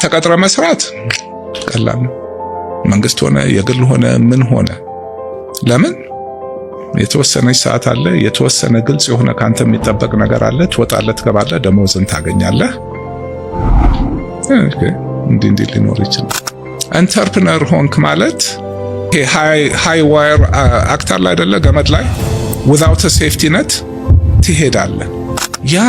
ተቀጥረ መስራት ቀላል ነው። መንግስት ሆነ የግል ሆነ ምን ሆነ ለምን የተወሰነች ሰዓት አለ፣ የተወሰነ ግልጽ የሆነ ካንተ የሚጠበቅ ነገር አለ። ትወጣለህ፣ ትገባለህ፣ ደሞዝን ታገኛለህ። እንዲህ ሊኖር ይችላል። ኢንተርፕረነር ሆንክ ማለት ይሄ ሃይ ዋየር አክተር ላይ አይደለ ገመድ ላይ without a safety net ትሄዳለህ። ያ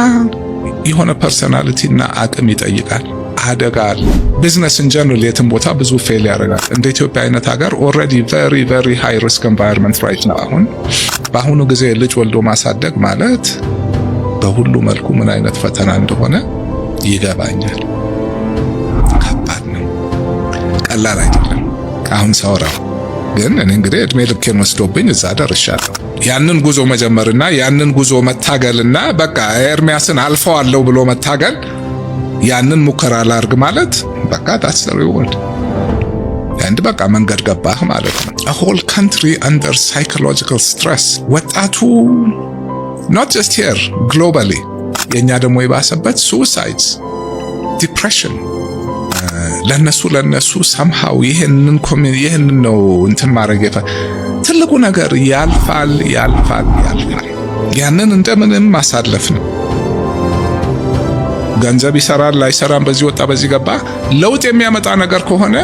የሆነ ፐርሰናሊቲ እና አቅም ይጠይቃል። አደጋ አለ። ቢዝነስ ኢን ጀነራል የትም ቦታ ብዙ ፌል ያደርጋል። እንደ ኢትዮጵያ አይነት ሀገር ኦልሬዲ ቨሪ ሃይ ሪስክ ኤንቫይሮንመንት ራይት ነው። በአሁኑ ጊዜ ልጅ ወልዶ ማሳደግ ማለት በሁሉ መልኩ ምን አይነት ፈተና እንደሆነ ይገባኛል። ከባድ ነው፣ ቀላል አይደለም። አሁን ሳወራው ግን እኔ እንግዲህ እድሜ ልኬን ወስዶብኝ እዛ ደርሻለሁ። ያንን ጉዞ መጀመርና ያንን ጉዞ መታገልና በቃ ኤርሚያስን አልፈዋለሁ ብሎ መታገል፣ ያንን ሙከራ ላርግ ማለት በቃ that's the reward and በቃ መንገድ ገባህ ማለት ነው። a whole country under psychological stress ወጣቱ not just here globally የኛ ደግሞ የባሰበት suicides depression ለነሱ somehow ይሄንን ነው እንትን ማድረግ ትልቁ ነገር ያልፋል። ያንን እንደምንም ማሳለፍ ነው። ገንዘብ ይሰራል ላይሰራም፣ በዚህ ወጣ በዚህ ገባ፣ ለውጥ የሚያመጣ ነገር ከሆነ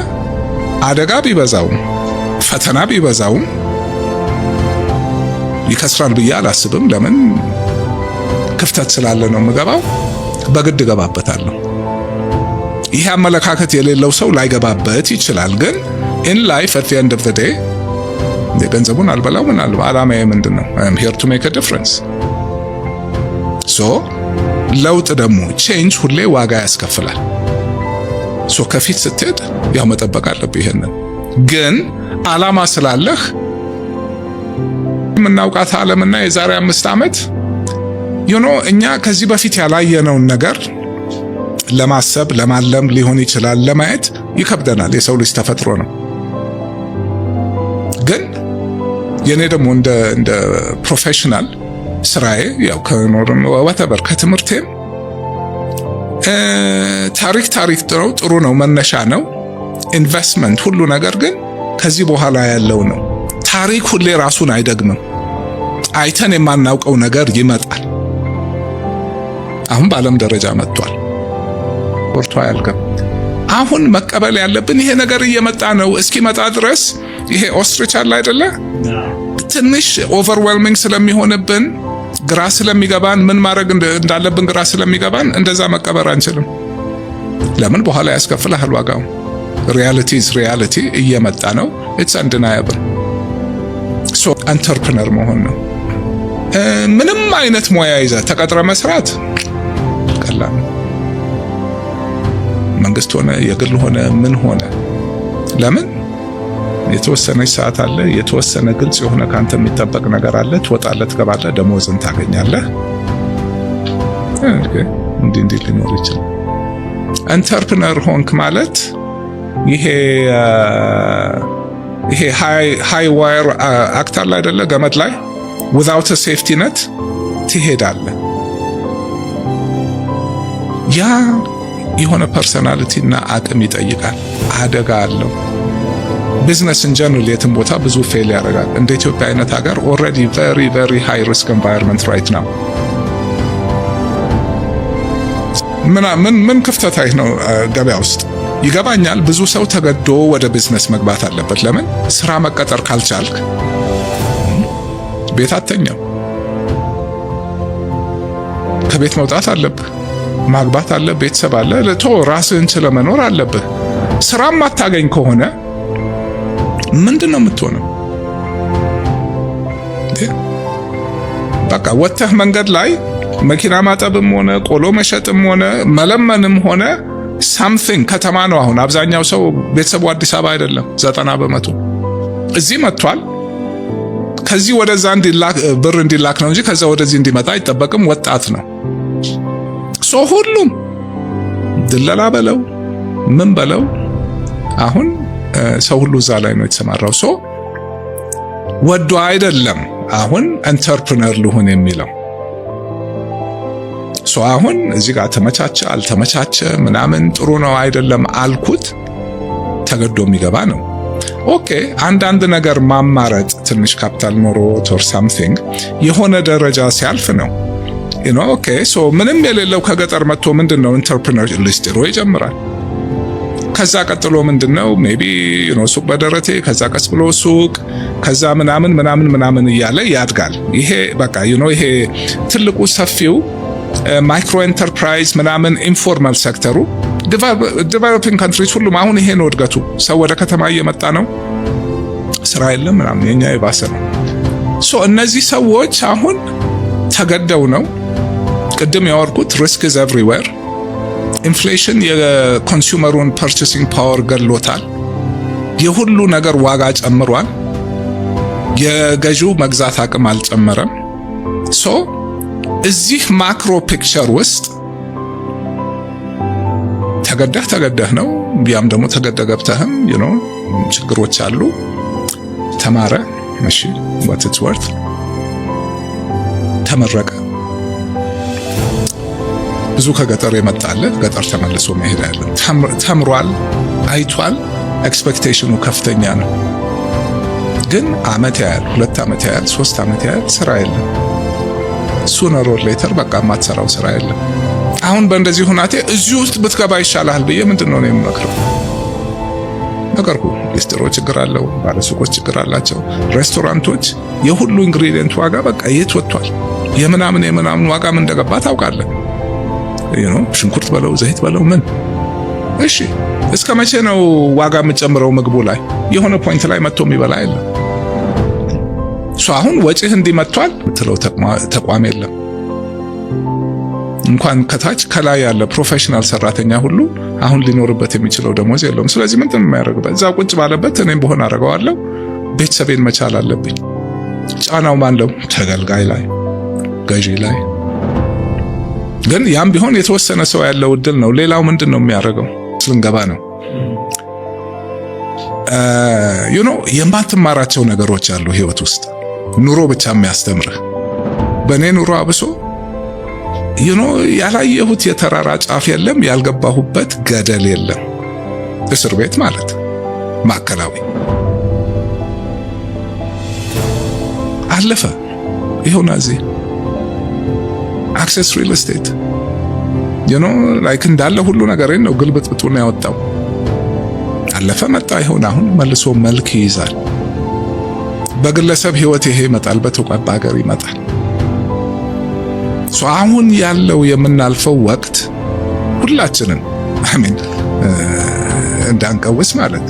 አደጋ ቢበዛውም ፈተና ቢበዛውም ይከስራል ብዬ አላስብም። ለምን ክፍተት ስላለ ነው የምገባው፣ በግድ ገባበታለሁ። ይሄ አመለካከት የሌለው ሰው ላይገባበት ይችላል። ግን in life at the end of the day የገንዘቡን አልበላው ምን አልባ አላማዬ ምንድነው? I am here to make a difference. so ለውጥ ደግሞ change ሁሌ ዋጋ ያስከፍላል። so ከፊት ስትሄድ ያው መጠበቅ አለብህ። ይሄንን ግን አላማ ስላለህ የምናውቃት ዓለምና የዛሬ 5 ዓመት እኛ ከዚህ በፊት ያላየነውን ነገር ለማሰብ ለማለም ሊሆን ይችላል፣ ለማየት ይከብደናል። የሰው ልጅ ተፈጥሮ ነው። ግን የኔ ደግሞ እንደ ፕሮፌሽናል ስራዬ ያው ከኖርም ወተበር ከትምህርቴም ታሪክ ጥሩ ነው፣ መነሻ ነው፣ ኢንቨስትመንት ሁሉ ነገር ግን ከዚህ በኋላ ያለው ነው። ታሪክ ሁሌ ራሱን አይደግምም። አይተን የማናውቀው ነገር ይመጣል። አሁን በዓለም ደረጃ መጥቷል። ወርቷ ያልከም አሁን መቀበል ያለብን ይሄ ነገር እየመጣ ነው። እስኪመጣ ድረስ ይሄ ኦስትሪች አለ አይደለ? ትንሽ ኦቨርዌልሚንግ ስለሚሆንብን ግራ ስለሚገባን ምን ማድረግ እንዳለብን ግራ ስለሚገባን እንደዛ መቀበር አንችልም። ለምን በኋላ ያስከፍልሃል ዋጋው። ሪያሊቲ እየመጣ ነው። ኢትስ አንደናያብል። ሶ ኢንተርፕረነር መሆን ነው። ምንም አይነት ሙያ ይዘህ ተቀጥረ መስራት ቀላል ነው። መንግስት ሆነ የግል ሆነ ምን ሆነ ለምን የተወሰነች ሰዓት አለ፣ የተወሰነ ግልጽ የሆነ ካንተ የሚጠበቅ ነገር አለ። ትወጣለህ፣ ትገባለህ፣ ደሞዝን ታገኛለህ። እንዲህ ሊኖር ይችላል። ኢንተርፕረነር ሆንክ ማለት ይሄ ሃይ ዋየር አክተር ላይ አይደለ ገመድ ላይ without a safety net ትሄዳለህ። ያ የሆነ ፐርሰናሊቲ እና አቅም ይጠይቃል። አደጋ አለው። ቢዝነስ ኢን ጀነራል የትም ቦታ ብዙ ፌል ያደርጋል። እንደ ኢትዮጵያ አይነት ሀገር ኦልሬዲ ቨሪ ሃይ ሪስክ ኤንቫይሮንመንት ራይት ነው። ምን ክፍተት ነው ገበያ ውስጥ ይገባኛል። ብዙ ሰው ተገዶ ወደ ቢዝነስ መግባት አለበት። ለምን ስራ መቀጠር ካልቻልክ ቤት አተኛም። ከቤት መውጣት አለብህ፣ ማግባት አለ፣ ቤተሰብ አለ፣ ራስህን ስለመኖር አለብህ። ስራም ማታገኝ ከሆነ ምንድነው የምትሆነው? በቃ ወጥተህ መንገድ ላይ መኪና ማጠብም ሆነ ቆሎ መሸጥም ሆነ መለመንም ሆነ ሳምቲንግ ከተማ ነው። አሁን አብዛኛው ሰው ቤተሰቡ አዲስ አበባ አይደለም፣ 90% እዚህ መጥቷል። ከዚህ ወደዛ ብር እንዲላክ ነው እንጂ ከዛ ወደዚህ እንዲመጣ አይጠበቅም። ወጣት ነው። ሁሉም ድለላ በለው ምን በለው አሁን ሰው ሁሉ እዛ ላይ ነው የተሰማራው። ወዶ አይደለም አሁን ኢንተርፕረነር ልሁን የሚለው አሁን እዚህ ጋር ተመቻቸ አልተመቻቸ ምናምን ጥሩ ነው አይደለም አልኩት፣ ተገዶ የሚገባ ነው። ኦኬ አንዳንድ ነገር ማማረጥ ትንሽ ካፒታል ኖሮት ኦር ሳምቲንግ የሆነ ደረጃ ሲያልፍ ነው ኦኬ ምንም የሌለው ከገጠር መጥቶ ምንድነው ኢንተርፕረነር ሊስትሮ ይጀምራል። ከዛ ቀጥሎ ምንድነው ሜቢ ሱቅ በደረቴ፣ ከዛ ቀስ ብሎ ሱቅ፣ ከዛ ምናምን እያለ ያድጋል። ይሄ በቃ ይሄ ትልቁ ሰፊው ማይክሮ ኤንተርፕራይዝ ምናምን ኢንፎርማል ሴክተሩ ዲቨሎፒንግ ካንትሪስ ሁሉም አሁን ይሄ ነው እድገቱ። ሰው ወደ ከተማ እየመጣ ነው፣ ስራ የለም ምናምን፣ የኛ የባሰ ነው። እነዚህ ሰዎች አሁን ተገደው ነው ቅድም ያወርኩት ሪስክ ኢዝ ኤቭሪዌር። ኢንፍሌሽን የኮንሱመሩን ፐርቼሲንግ ፓወር ገድሎታል። የሁሉ ነገር ዋጋ ጨምሯል። የገዢው መግዛት አቅም አልጨመረም። እዚህ ማክሮ ፒክቸር ውስጥ ተገደህ ነው። ቢያም ደግሞ ተገደህ ገብተህም ችግሮች አሉ። ተማረ፣ እሺ what it's worth፣ ተመረቀ። ብዙ ከገጠር የመጣለ ገጠር ተመልሶ መሄድ ያለ ተምሯል፣ አይቷል። ኤክስፔክቴሽኑ ከፍተኛ ነው። ግን አመት ያህል 2 አመት ያህል 3 አመት ያህል ስራ የለም። ሱነር ኦር ሌተር በቃ የማትሰራው ስራ የለም። አሁን በእንደዚህ ሁናቴ እዚህ ውስጥ ብትገባ ይሻላል ብዬ ምንድነው የምመክረው? ነገርኩ። ሊስትሮ ችግር አለው፣ ባለሱቆች ችግር አላቸው፣ ሬስቶራንቶች የሁሉ ኢንግሪዲየንት ዋጋ በቃ የት ወጥቷል። የምናምን ዋጋ ምን እንደገባ ታውቃለህ? ሽንኩርት በለው ዘይት በለው ምን። እሺ እስከ መቼ ነው ዋጋ የምጨምረው ምግቡ ላይ? የሆነ ፖይንት ላይ መጥቶ የሚበላ የለም። አሁን ወጪህ እንዲመጥቷል ምትለው ተቋም የለም። እንኳን ከታች ከላይ ያለ ፕሮፌሽናል ሰራተኛ ሁሉ አሁን ሊኖርበት የሚችለው ደሞዝ የለውም። ስለዚህ ምንድን ነው የሚያደርግበት? እዛ ቁጭ ባለበት እኔም በሆነ አደርገዋለሁ። ቤተሰቤን መቻል አለብኝ። ጫናው ማለው? ተገልጋይ ላይ፣ ገዢ ላይ። ግን ያም ቢሆን የተወሰነ ሰው ያለው እድል ነው። ሌላው ምንድን ነው የሚያደርገው? ስልንገባ ነው የማትማራቸው ነገሮች አሉ ህይወት ውስጥ። ኑሮ ብቻ የሚያስተምርህ። በእኔ ኑሮ አብሶ ያላየሁት የተራራ ጫፍ የለም፣ ያልገባሁበት ገደል የለም። እስር ቤት ማለት ማዕከላዊ አለፈ። ይሁን እዚህ አክሰስ ሪል ስቴት ላይክ እንዳለ ሁሉ ነገር ነው ግልብጥብጡ ነው ያወጣው። አለፈ መጣ። ይሁን አሁን መልሶ መልክ ይይዛል። በግለሰብ ህይወት ይሄ ይመጣል፣ በተቋም ሀገር ይመጣል። አሁን ያለው የምናልፈው ወቅት ሁላችንም አሜን እንዳንቀውስ ማለት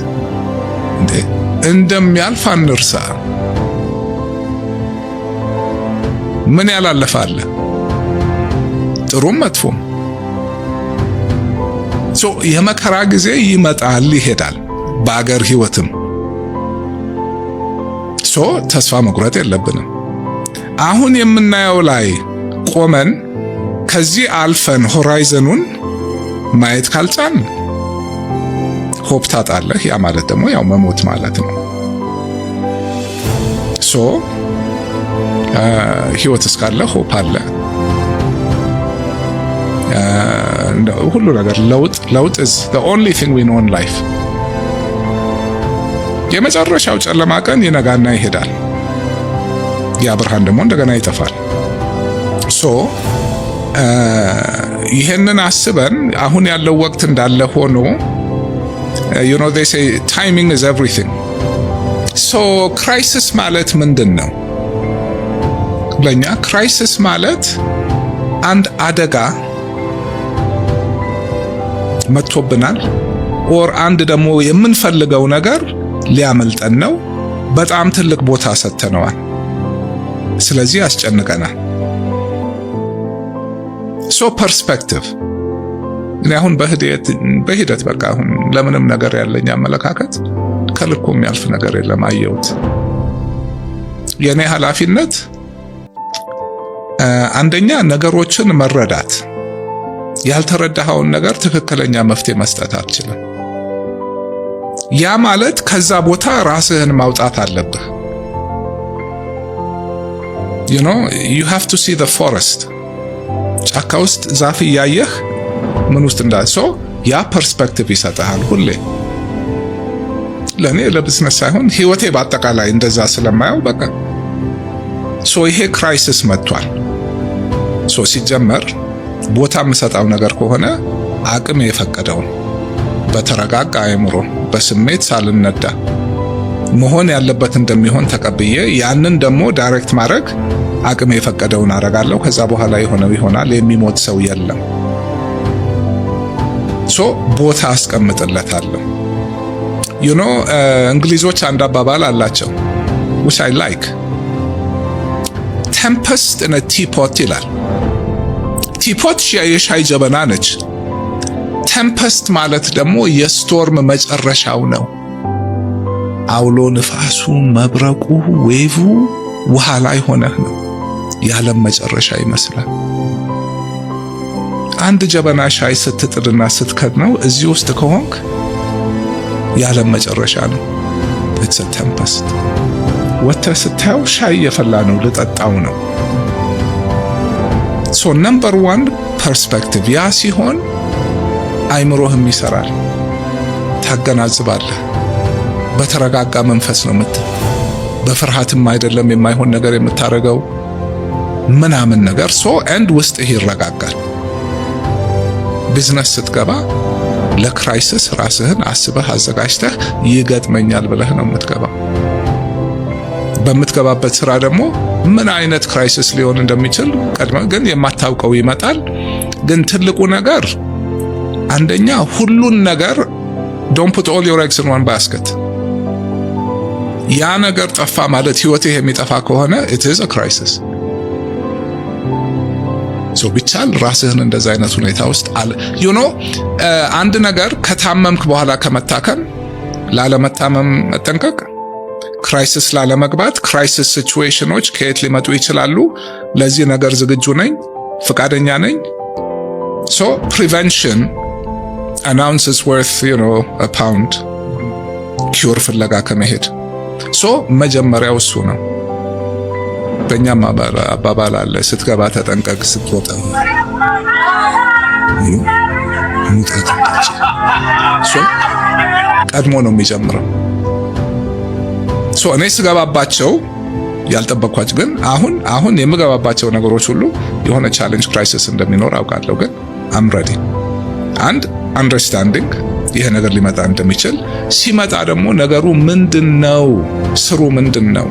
እንደሚያልፍ አንርሳ። ምን ያላለፋል? ጥሩም መጥፎም። የመከራ ጊዜ ይመጣል ይሄዳል፣ በአገር ህይወትም። ተስፋ መቁረጥ የለብንም። አሁን የምናየው ላይ ቆመን ከዚህ አልፈን ሆራይዘኑን ማየት ካልቻል ሆፕ ታጣለህ። ያ ማለት ደግሞ ያው መሞት ማለት ነው። ህይወት እስካለ ሆፕ አለ። ሁሉ ነገር ለውጥ is the only thing we know in life። የመጨረሻው ጨለማ ቀን ይነጋና ይሄዳል። ያ ብርሃን ደግሞ እንደገና ይጠፋል። ይሄንን አስበን አሁን ያለው ወቅት እንዳለ ሆኖ they say timing is everything። ክራይሲስ ማለት ምንድን ነው? ለኛ ክራይሲስ ማለት አንድ አደጋ መጥቶብናል፣ ኦር አንድ ደግሞ የምንፈልገው ነገር ሊያመልጠን ነው። በጣም ትልቅ ቦታ ሰጥተነዋል። ስለዚህ ያስጨንቀናል። ፐርስፔክቲቭ እኔ አሁን በሂደት በቃ አሁን ለምንም ነገር ያለኝ አመለካከት ከልኩ የሚያልፍ ነገር የለም። አየሁት። የኔ ኃላፊነት አንደኛ ነገሮችን መረዳት። ያልተረዳኸውን ነገር ትክክለኛ መፍትሄ መስጠት አትችልም። ያ ማለት ከዛ ቦታ ራስህን ማውጣት አለብህ። you have to see the forest ጫካ ውስጥ ዛፍ እያየህ ምን ውስጥ እንዳሶ ያ ፐርስፔክቲቭ ይሰጣል። ሁሌ ለኔ ለቢዝነስ ሳይሆን ህይወቴ በአጠቃላይ እንደዛ ስለማየው በቃ ይሄ ክራይሲስ መጥቷል። ሲጀመር ቦታ የምሰጣው ነገር ከሆነ አቅም የፈቀደውን በተረጋጋ አእምሮ በስሜት ሳልነዳ መሆን ያለበት እንደሚሆን ተቀብዬ ያንን ደግሞ ዳይሬክት ማድረግ አቅም የፈቀደውን አረጋለሁ። ከዛ በኋላ የሆነው ይሆናል። የሚሞት ሰው የለም። ቦታ አስቀምጥለታለሁ። እንግሊዞች አንድ አባባል አላቸው which I like tempest in a teapot ይላል። ቲፖት የሻይ ጀበና ነች። ቴምፐስት ማለት ደግሞ የስቶርም መጨረሻው ነው። አውሎ ንፋሱ፣ መብረቁ፣ ዌቭ ውሃ ላይ ሆነህ ነው። የዓለም መጨረሻ ይመስላል። አንድ ጀበና ሻይ ስትጥድና ስትከድነው እዚህ ውስጥ ከሆንክ የዓለም መጨረሻ ነው። it's a tempest። ወተህ ስታየው ሻይ የፈላ ነው፣ ልጠጣው ነው። ነምበር 1 ፐርስፔክቲቭ። ያ ሲሆን አይምሮህም ይሰራል፣ ታገናዝባለህ። በተረጋጋ መንፈስ ነው በፍርሃትም አይደለም የማይሆን ነገር የምታረገው ምናምን ነገር ኤንድ ውስጥህ ይረጋጋል። ቢዝነስ ስትገባ ለክራይሲስ ራስህን አስበህ አዘጋጅተህ ይገጥመኛል ብለህ ነው የምትገባው። በምትገባበት ስራ ደግሞ ምን አይነት ክራይሲስ ሊሆን እንደሚችል ቀድመህ ግን የማታውቀው ይመጣል። ግን ትልቁ ነገር አንደኛ ሁሉን ነገር don't put all your eggs in one basket። ያ ነገር ጠፋ ማለት ህይወትህ የሚጠፋ ከሆነ it is a crisis። ቢቻል ራስህን እንደዛ አይነት ሁኔታ ውስጥ አለ አንድ ነገር ከታመምክ በኋላ ከመታከም ላለመታመም መጠንቀቅ፣ ክራይሲስ ላለመግባት። ክራይሲስ ሲቹዌሽኖች ከየት ሊመጡ ይችላሉ? ለዚህ ነገር ዝግጁ ነኝ፣ ፍቃደኛ ነኝ። prevention an ounce is worth a pound ኪውር ፍለጋ ከመሄድ መጀመሪያው እሱ ነው። በእኛም አባባል አለ፣ ስትገባ ተጠንቀቅ፣ ስትወጣ ቀድሞ ነው የሚጀምረው። እኔ ስገባባቸው ያልጠበቅኳቸው ግን አሁን የምገባባቸው ነገሮች ሁሉ የሆነ ቻሌንጅ ክራይሲስ እንደሚኖር አውቃለሁ። ግን አም ሬዲ አንድ አንደርስታንዲንግ ይሄ ነገር ሊመጣ እንደሚችል ሲመጣ ደግሞ ነገሩ ምንድነው? ስሩ ምንድነው?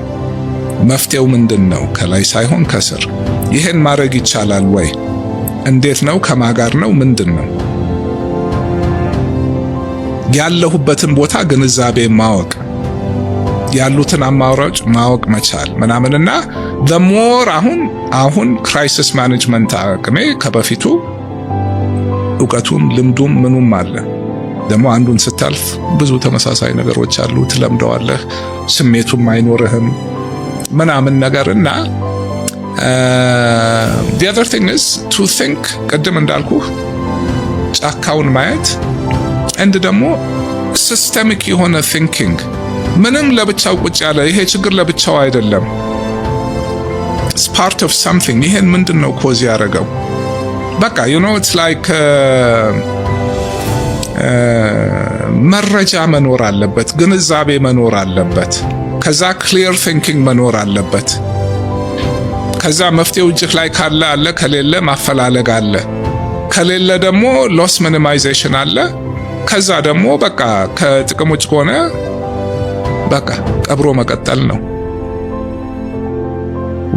መፍትሄው ምንድነው? ከላይ ሳይሆን ከስር። ይሄን ማድረግ ይቻላል ወይ? እንዴት ነው? ከማጋር ነው? ምንድነው? ያለሁበትን ቦታ ግንዛቤ ማወቅ፣ ያሉትን አማራጭ ማወቅ መቻል ምናምንና the more አሁን ክራይሲስ ማኔጅመንት አቅሜ ከበፊቱ እውቀቱም ልምዱም ምኑም አለ። ደግሞ አንዱን ስታልፍ ብዙ ተመሳሳይ ነገሮች አሉ፣ ትለምደዋለህ፣ ስሜቱም አይኖርህም ምናምን ነገርና the other thing is to think ቅድም እንዳልኩህ ጫካውን ማየት and ደግሞ ሲስተሚክ የሆነ ቲንኪንግ። ምንም ለብቻው ቁጭ ያለ ይሄ ችግር ለብቻው አይደለም፣ it's part of something። ይሄን ምንድነው ኮዝ ያደረገው? በቃ it's like መረጃ መኖር አለበት፣ ግንዛቤ መኖር አለበት፣ ከዛ ክሊር ቲንኪንግ መኖር አለበት። ከዛ መፍትሄው እጅህ ላይ ካለ አለ፣ ከሌለ ማፈላለግ አለ፣ ከሌለ ደግሞ ሎስ ሚኒማይዜሽን አለ። ከዛ ደግሞ በቃ ከጥቅም ውጭ ከሆነ በቃ ቀብሮ መቀጠል ነው፣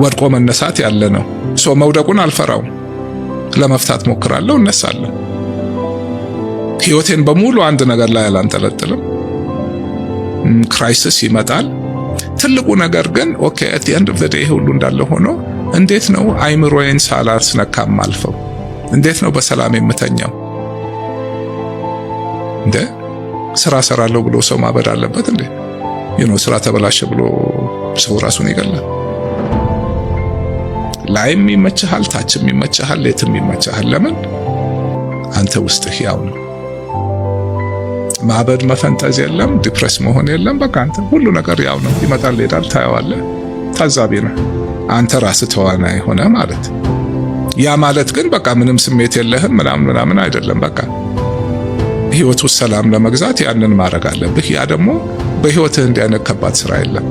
ወድቆ መነሳት ያለ ነው። መውደቁን አልፈራውም፣ ለመፍታት ሞክራለሁ፣ እነሳለሁ። ህይወቴን በሙሉ አንድ ነገር ላይ አላንጠለጥልም። ክራይሲስ ይመጣል። ትልቁ ነገር ግን ኦኬ at the end of the day ሁሉ እንዳለ ሆኖ እንዴት ነው አይምሮዬን ሳላስነካም አልፈው? እንዴት ነው በሰላም የምተኛው? እንደ ስራ ሰራለሁ ብሎ ሰው ማበድ አለበት እንዴ? ስራ ተበላሸ ብሎ ሰው ራሱን ይገላል። ላይም ይመችሃል፣ ታችም ይመችሃል፣ የትም ይመችሃል። ለምን? አንተ ውስጥህ ያው ነው። ማበድ መፈንጠዝ የለም፣ ዲፕረስ መሆን የለም። በቃ አንተ ሁሉ ነገር ያው ነው። ይመጣል ይሄዳል፣ ታየዋለህ፣ ታዛቢ ነህ። አንተ ራስህ ተዋናይ ሆነ ማለት ያ ማለት ግን በቃ ምንም ስሜት የለህም ምናምን አይደለም። በቃ ህይወት ውስጥ ሰላም ለመግዛት ያንን ማድረግ አለብህ። ያ ደግሞ በህይወትህ እንዲህ አይነት ከባድ ስራ የለም።